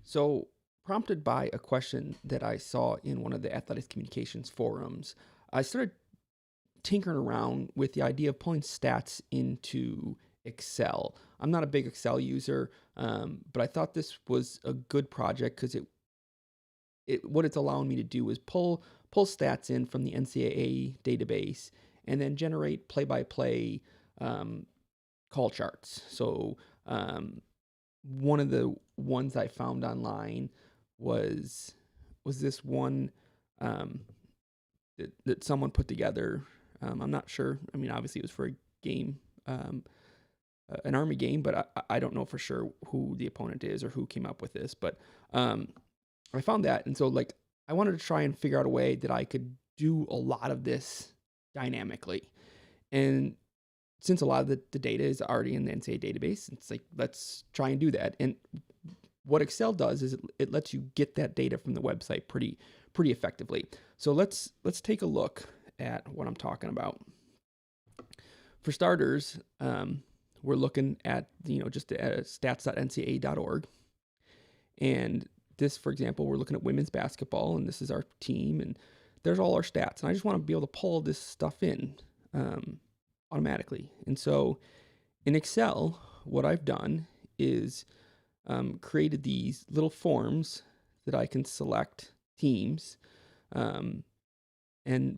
So, prompted by a question that I saw in one of the athletics communications forums, I started tinkering around with the idea of pulling stats into Excel. I'm not a big Excel user, but I thought this was a good project because what it's allowing me to do is pull stats in from the NCAA database and then generate play-by-play um, call charts. So one of the ones I found online was this one um, that someone put together. I'm not sure. I mean, obviously it was for a game, an Army game, but I don't know for sure who the opponent is or who came up with this. But I found that, and so like I wanted to try and figure out a way that I could do a lot of this dynamically. And since a lot of the data is already in the NCAA database, it's like, let's try and do that. And what Excel does is it lets you get that data from the website pretty effectively. So let's take a look at what I'm talking about. For starters, we're looking at just stats.ncaa.org, and this, for example, we're looking at women's basketball, and this is our team, and there's all our stats. And I just want to be able to pull this stuff in automatically. And so in Excel, what I've done is created these little forms that I can select teams. And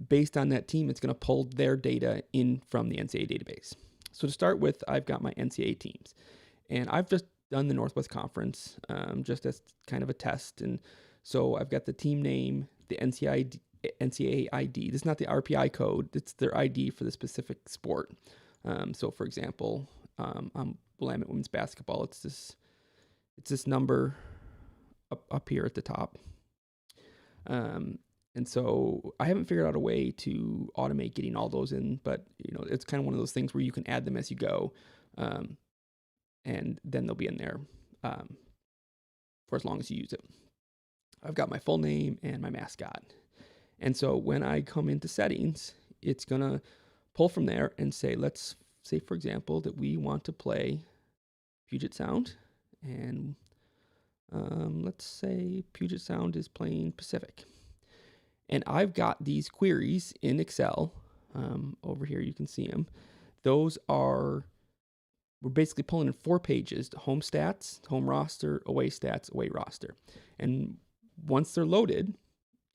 based on that team, it's going to pull their data in from the NCAA database. So to start with, I've got my NCAA teams. And I've just done the Northwest Conference just as kind of a test. And so I've got the team name, the NCAA ID. This is not the RPI code. It's their ID for the specific sport. So for example, I'm Willamette women's basketball. It's this number up here at the top. And so I haven't figured out a way to automate getting all those in, but it's kind of one of those things where you can add them as you go, and then they'll be in there for as long as you use it. I've got my full name and my mascot. And so when I come into settings, it's going to pull from there and say, let's say, for example, that we want to play Puget Sound. And let's say Puget Sound is playing Pacific. And I've got these queries in Excel. Over here, you can see them. We're basically pulling in 4 pages: home stats, home roster, away stats, away roster. And once they're loaded,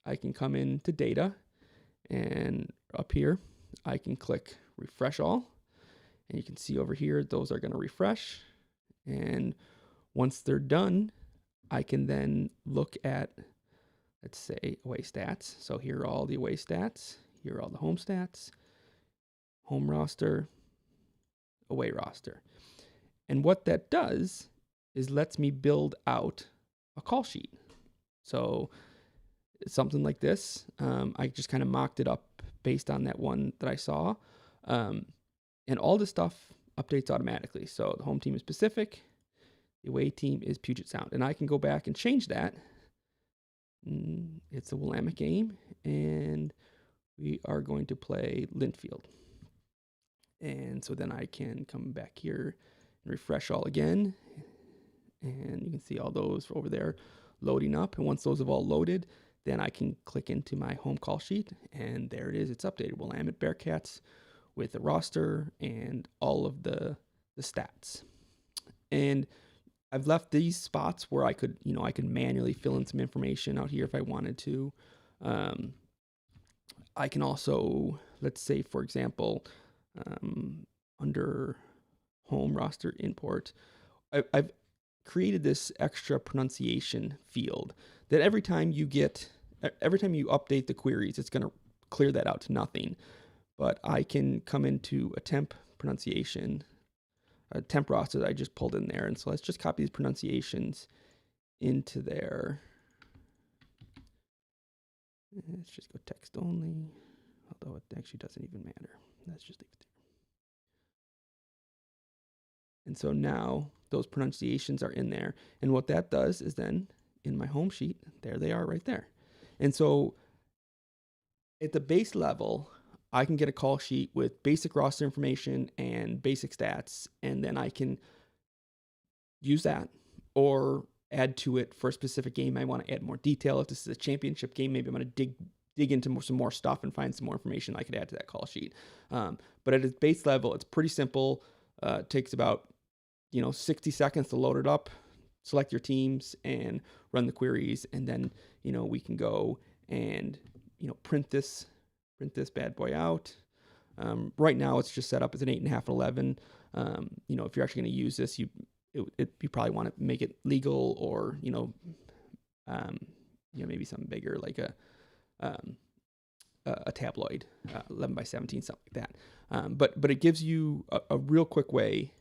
I can come into data, and up here, I can click refresh all. And you can see over here, those are going to refresh. And once they're done, I can then look at, let's say, away stats. So here are all the away stats. Here are all the home stats, home roster, away roster. And what that does is lets me build out a call sheet. So something like this, I just kind of mocked it up based on that one that I saw. And all this stuff updates automatically. So the home team is Pacific, the away team is Puget Sound. And I can go back and change that. It's a Willamette game, and we are going to play Linfield. And so then I can come back here and refresh all again. And you can see all those over there loading up. And once those have all loaded, then I can click into my home call sheet, and there it is. It's updated. Willamette Bearcats with the roster and all of the stats. And I've left these spots where I could manually fill in some information out here if I wanted to. I can also, let's say, for example, under home roster import, I've created this extra pronunciation field that every time you update the queries, it's going to clear that out to nothing. But I can come into a temp pronunciation, a temp roster that I just pulled in there. And so let's just copy these pronunciations into there. Let's just go text only, although it actually doesn't even matter. Let's just leave it there. And so now those pronunciations are in there. And what that does is then in my home sheet, there they are right there. And so at the base level, I can get a call sheet with basic roster information and basic stats, and then I can use that or add to it for a specific game. I want to add more detail. If this is a championship game, maybe I'm going to dig into some more stuff and find some more information I could add to that call sheet. But at its base level, it's pretty simple. It takes about 60 seconds to load it up, select your teams, and run the queries, and then we can go and print this bad boy out. Right now, it's just set up as an 8.5 11. If you're actually going to use this, you probably want to make it legal, or maybe something bigger like a tabloid, 11 by 17, something like that. But it gives you a real quick way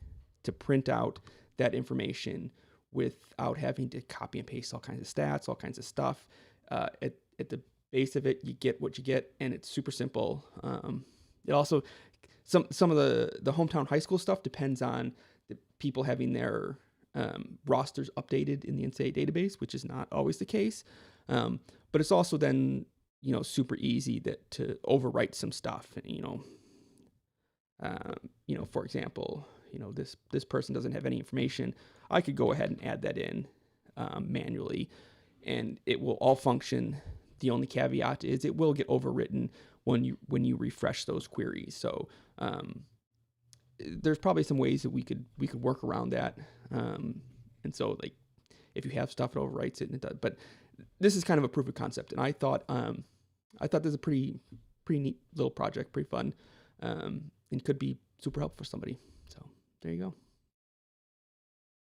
to print out that information without having to copy and paste all kinds of stats, all kinds of stuff. At the base of it, you get what you get, and it's super simple. It also, some of the hometown high school stuff depends on the people having their rosters updated in the NCAA database, which is not always the case. But it's also then super easy to overwrite some stuff. For example, this person doesn't have any information. I could go ahead and add that in manually, and it will all function. The only caveat is it will get overwritten when you refresh those queries. So there's probably some ways that we could work around that. And so, like, if you have stuff, it overwrites it, and it does. But this is kind of a proof of concept, and I thought this is a pretty neat little project, pretty fun, and could be super helpful for somebody. So there you go.